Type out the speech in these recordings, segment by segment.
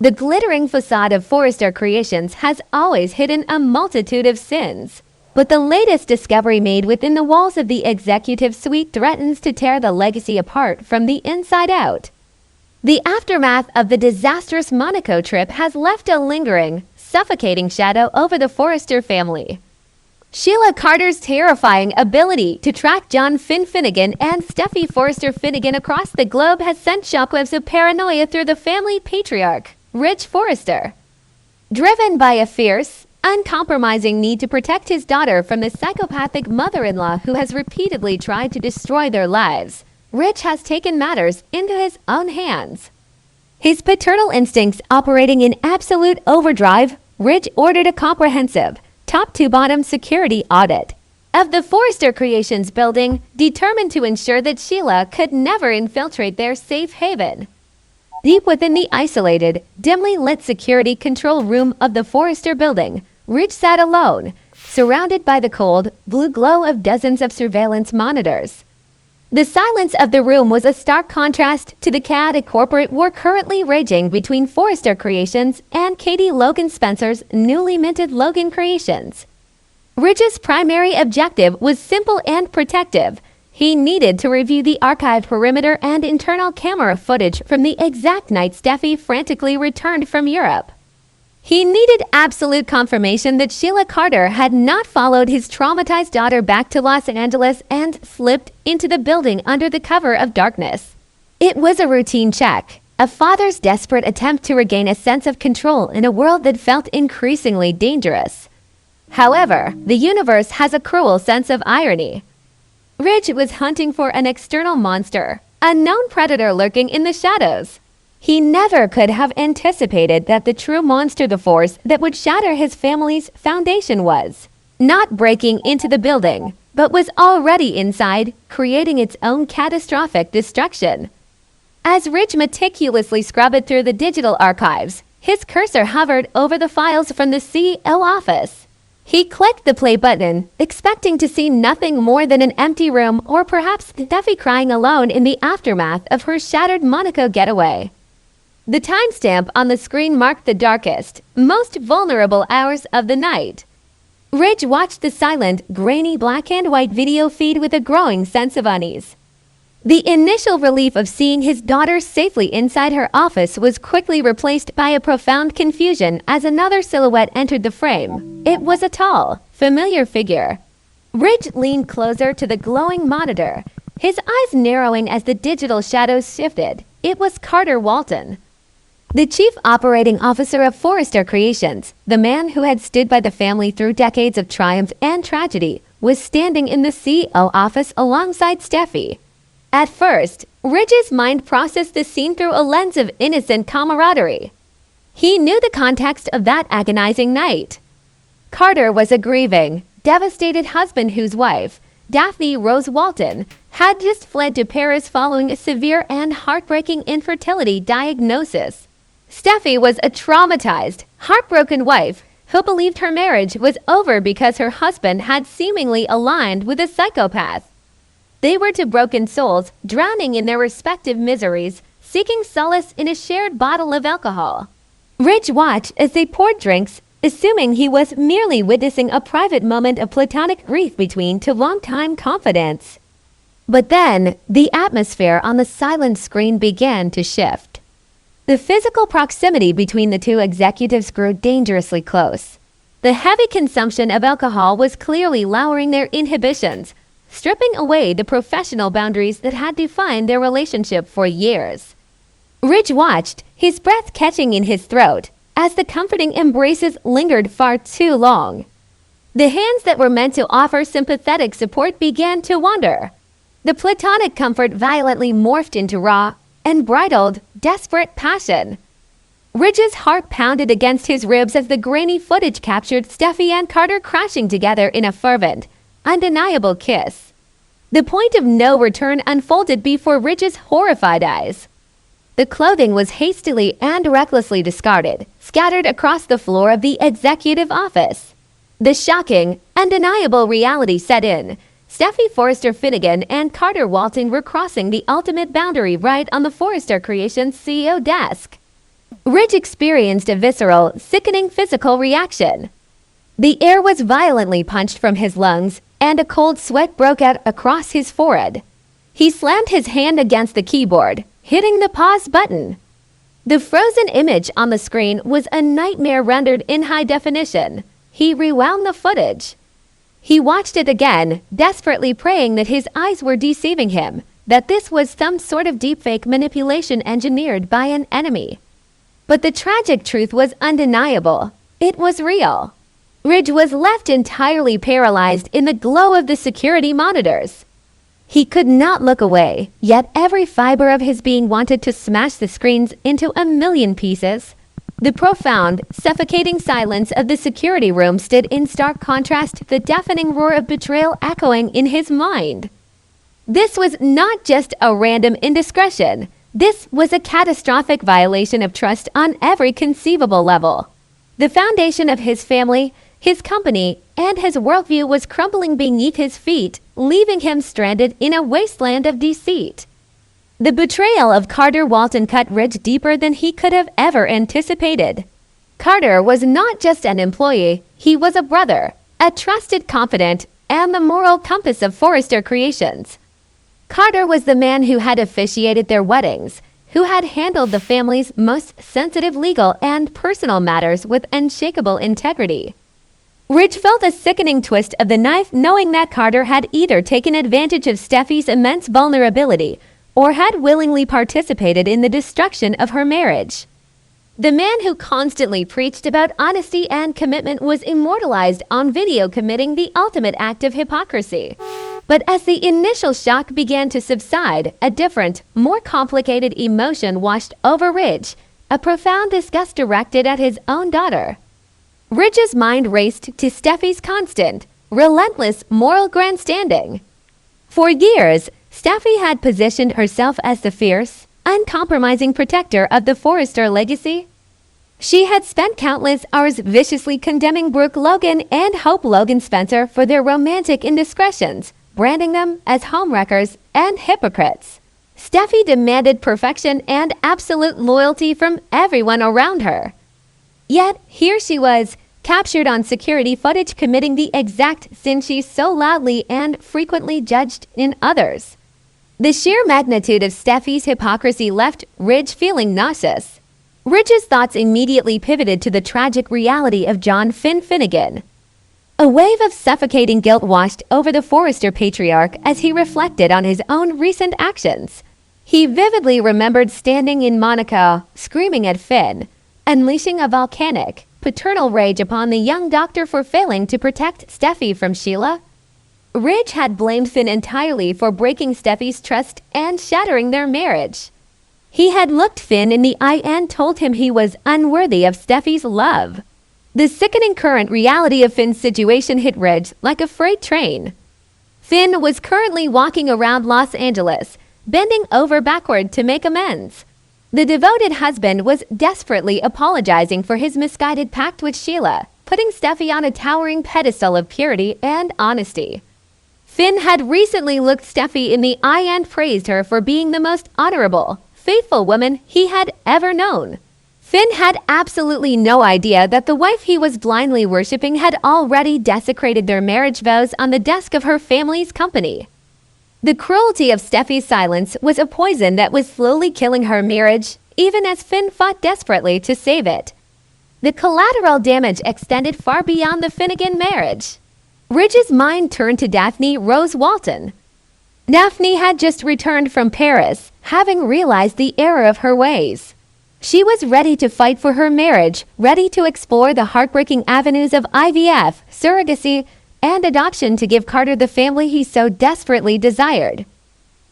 The glittering facade of Forrester Creations has always hidden a multitude of sins. But the latest discovery made within the walls of the executive suite threatens to tear the legacy apart from the inside out. The aftermath of the disastrous Monaco trip has left a lingering, suffocating shadow over the Forrester family. Sheila Carter's terrifying ability to track John Finnegan and Steffy Forrester Finnegan across the globe has sent shockwaves of paranoia through the family patriarch, Rich Forrester. Driven by a fierce, uncompromising need to protect his daughter from the psychopathic mother-in-law who has repeatedly tried to destroy their lives, Rich has taken matters into his own hands. His paternal instincts operating in absolute overdrive, Rich ordered a comprehensive, top-to-bottom security audit of the Forrester Creations building, determined to ensure that Sheila could never infiltrate their safe haven. Deep within the isolated, dimly lit security control room of the Forrester building, Rich sat alone, surrounded by the cold, blue glow of dozens of surveillance monitors. The silence of the room was a stark contrast to the chaotic corporate war currently raging between Forrester Creations and Katie Logan Spencer's newly minted Logan Creations. Rich's primary objective was simple and protective. He needed to review the archived perimeter and internal camera footage from the exact night Steffy frantically returned from Europe. He needed absolute confirmation that Sheila Carter had not followed his traumatized daughter back to Los Angeles and slipped into the building under the cover of darkness. It was a routine check, a father's desperate attempt to regain a sense of control in a world that felt increasingly dangerous. However, the universe has a cruel sense of irony. Rich was hunting for an external monster, a known predator lurking in the shadows. He never could have anticipated that the true monster the force that would shatter his family's foundation was not breaking into the building, but was already inside, creating its own catastrophic destruction. As Rich meticulously scrubbed through the digital archives, his cursor hovered over the files from the CEO office. He clicked the play button, expecting to see nothing more than an empty room or perhaps Steffy crying alone in the aftermath of her shattered Monaco getaway. The timestamp on the screen marked the darkest, most vulnerable hours of the night. Rich watched the silent, grainy black and white video feed with a growing sense of unease. The initial relief of seeing his daughter safely inside her office was quickly replaced by a profound confusion as another silhouette entered the frame. It was a tall, familiar figure. Rich leaned closer to the glowing monitor, his eyes narrowing as the digital shadows shifted. It was Carter Walton, the chief operating officer of Forrester Creations. The man who had stood by the family through decades of triumph and tragedy was standing in the CEO office alongside Steffy. At first, Rich's mind processed the scene through a lens of innocent camaraderie. He knew the context of that agonizing night. Carter was a grieving, devastated husband whose wife, Daphne Rose Walton, had just fled to Paris following a severe and heartbreaking infertility diagnosis. Steffy was a traumatized, heartbroken wife who believed her marriage was over because her husband had seemingly aligned with a psychopath. They were two broken souls, drowning in their respective miseries, seeking solace in a shared bottle of alcohol. Rich watched as they poured drinks, assuming he was merely witnessing a private moment of platonic grief between two longtime confidants. But then, the atmosphere on the silent screen began to shift. The physical proximity between the two executives grew dangerously close. The heavy consumption of alcohol was clearly lowering their inhibitions, stripping away the professional boundaries that had defined their relationship for years. Rich watched, his breath catching in his throat, as the comforting embraces lingered far too long. The hands that were meant to offer sympathetic support began to wander. The platonic comfort violently morphed into raw, unbridled, desperate passion. Rich's heart pounded against his ribs as the grainy footage captured Steffy and Carter crashing together in a fervent, undeniable kiss. The point of no return unfolded before Rich's horrified eyes. The clothing was hastily and recklessly discarded, scattered across the floor of the executive office. The shocking, undeniable reality set in. Steffy Forrester Finnegan and Carter Walton were crossing the ultimate boundary right on the Forrester Creations CEO desk. Ridge experienced a visceral, sickening physical reaction. The air was violently punched from his lungs, and a cold sweat broke out across his forehead. He slammed his hand against the keyboard, hitting the pause button. The frozen image on the screen was a nightmare rendered in high definition. He rewound the footage. He watched it again, desperately praying that his eyes were deceiving him, that this was some sort of deepfake manipulation engineered by an enemy. But the tragic truth was undeniable. It was real. Ridge was left entirely paralyzed in the glow of the security monitors. He could not look away, yet every fiber of his being wanted to smash the screens into a million pieces. The profound, suffocating silence of the security room stood in stark contrast to the deafening roar of betrayal echoing in his mind. This was not just a random indiscretion. This was a catastrophic violation of trust on every conceivable level. The foundation of his family, his company, and his worldview was crumbling beneath his feet, leaving him stranded in a wasteland of deceit. The betrayal of Carter Walton cut Ridge deeper than he could have ever anticipated. Carter was not just an employee, he was a brother, a trusted confidant, and the moral compass of Forrester Creations. Carter was the man who had officiated their weddings, who had handled the family's most sensitive legal and personal matters with unshakable integrity. Ridge felt a sickening twist of the knife knowing that Carter had either taken advantage of Steffy's immense vulnerability or had willingly participated in the destruction of her marriage. The man who constantly preached about honesty and commitment was immortalized on video committing the ultimate act of hypocrisy. But as the initial shock began to subside, a different, more complicated emotion washed over Ridge, a profound disgust directed at his own daughter. Ridge's mind raced to Steffy's constant, relentless moral grandstanding. For years, Steffy had positioned herself as the fierce, uncompromising protector of the Forrester legacy. She had spent countless hours viciously condemning Brooke Logan and Hope Logan Spencer for their romantic indiscretions, branding them as homewreckers and hypocrites. Steffy demanded perfection and absolute loyalty from everyone around her. Yet, here she was, captured on security footage committing the exact sin she so loudly and frequently judged in others. The sheer magnitude of Steffy's hypocrisy left Ridge feeling nauseous. Ridge's thoughts immediately pivoted to the tragic reality of John Finn Finnegan. A wave of suffocating guilt washed over the Forrester patriarch as he reflected on his own recent actions. He vividly remembered standing in Monaco, screaming at Finn, unleashing a volcanic, paternal rage upon the young doctor for failing to protect Steffy from Sheila. Ridge had blamed Finn entirely for breaking Steffy's trust and shattering their marriage. He had looked Finn in the eye and told him he was unworthy of Steffy's love. The sickening current reality of Finn's situation hit Ridge like a freight train. Finn was currently walking around Los Angeles, bending over backward to make amends. The devoted husband was desperately apologizing for his misguided pact with Sheila, putting Steffy on a towering pedestal of purity and honesty. Finn had recently looked Steffy in the eye and praised her for being the most honorable, faithful woman he had ever known. Finn had absolutely no idea that the wife he was blindly worshipping had already desecrated their marriage vows on the desk of her family's company. The cruelty of Steffy's silence was a poison that was slowly killing her marriage, even as Finn fought desperately to save it. The collateral damage extended far beyond the Finnegan marriage. Ridge's mind turned to Daphne Rose Walton. Daphne had just returned from Paris, having realized the error of her ways. She was ready to fight for her marriage, ready to explore the heartbreaking avenues of IVF, surrogacy, and adoption to give Carter the family he so desperately desired.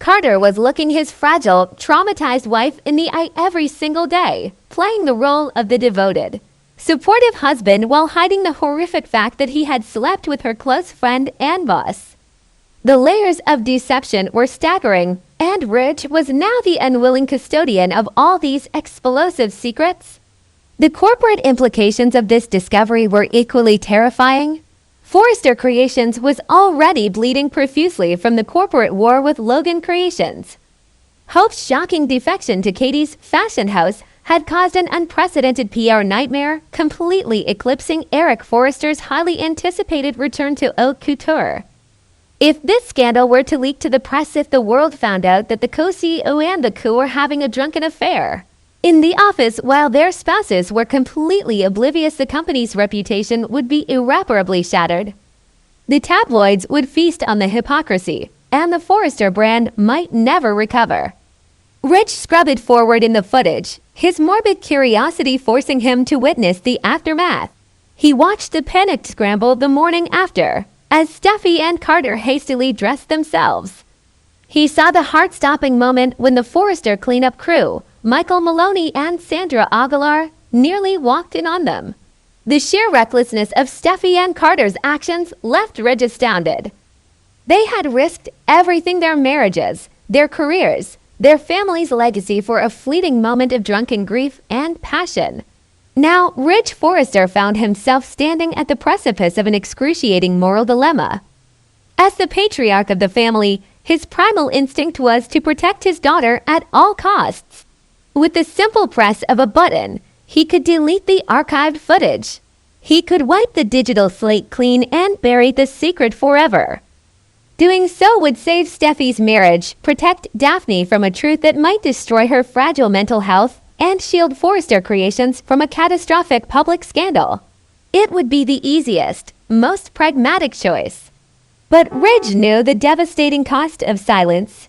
Carter was looking his fragile, traumatized wife in the eye every single day, playing the role of the devoted, supportive husband while hiding the horrific fact that he had slept with her close friend and boss. The layers of deception were staggering, and Ridge was now the unwilling custodian of all these explosive secrets. The corporate implications of this discovery were equally terrifying. Forrester Creations was already bleeding profusely from the corporate war with Logan Creations. Hope's shocking defection to Katie's fashion house had caused an unprecedented PR nightmare, completely eclipsing Eric Forrester's highly anticipated return to haute couture. If this scandal were to leak to the press if the world found out that the co-CEO and the coup were having a drunken affair in the office while their spouses were completely oblivious, the company's reputation would be irreparably shattered. The tabloids would feast on the hypocrisy, and the Forrester brand might never recover. Rich scrubbed forward in the footage, his morbid curiosity forcing him to witness the aftermath. He watched the panicked scramble the morning after, as Steffy and Carter hastily dressed themselves. He saw the heart-stopping moment when the Forrester cleanup crew, Michael Maloney and Sandra Aguilar, nearly walked in on them. The sheer recklessness of Steffy and Carter's actions left Ridge astounded. They had risked everything: their marriages, their careers, their family's legacy for a fleeting moment of drunken grief and passion. Now, Ridge Forrester found himself standing at the precipice of an excruciating moral dilemma. As the patriarch of the family, his primal instinct was to protect his daughter at all costs. With the simple press of a button, he could delete the archived footage. He could wipe the digital slate clean and bury the secret forever. Doing so would save Steffy's marriage, protect Daphne from a truth that might destroy her fragile mental health, and shield Forrester Creations from a catastrophic public scandal. It would be the easiest, most pragmatic choice. But Ridge knew the devastating cost of silence.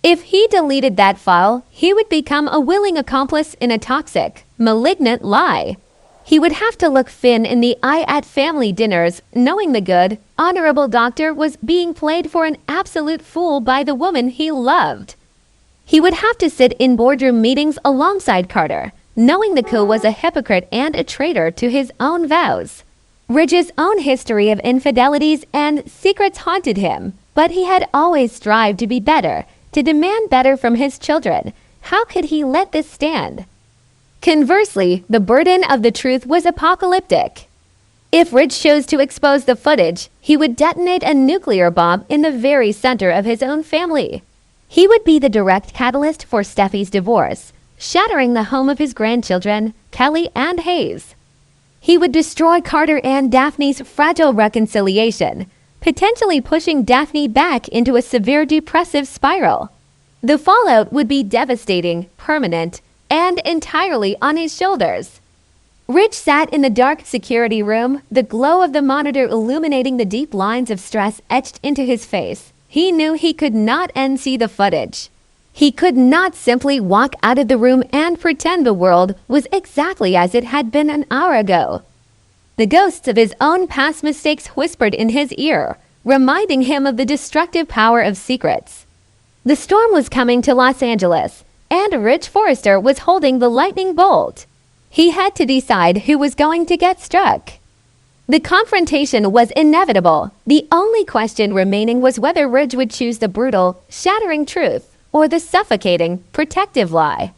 If he deleted that file, he would become a willing accomplice in a toxic, malignant lie. He would have to look Finn in the eye at family dinners, knowing the good, honorable doctor was being played for an absolute fool by the woman he loved. He would have to sit in boardroom meetings alongside Carter, knowing the coup was a hypocrite and a traitor to his own vows. Ridge's own history of infidelities and secrets haunted him, but he had always strived to be better, to demand better from his children. How could he let this stand? Conversely, the burden of the truth was apocalyptic. If Ridge chose to expose the footage, he would detonate a nuclear bomb in the very center of his own family. He would be the direct catalyst for Steffy's divorce, shattering the home of his grandchildren, Kelly and Hayes. He would destroy Carter and Daphne's fragile reconciliation, potentially pushing Daphne back into a severe depressive spiral. The fallout would be devastating, permanent, and entirely on his shoulders. Ridge sat in the dark security room, the glow of the monitor illuminating the deep lines of stress etched into his face. He knew he could not unsee the footage. He could not simply walk out of the room and pretend the world was exactly as it had been an hour ago. The ghosts of his own past mistakes whispered in his ear, reminding him of the destructive power of secrets. The storm was coming to Los Angeles, and Ridge Forrester was holding the lightning bolt. He had to decide who was going to get struck. The confrontation was inevitable. The only question remaining was whether Ridge would choose the brutal, shattering truth or the suffocating, protective lie.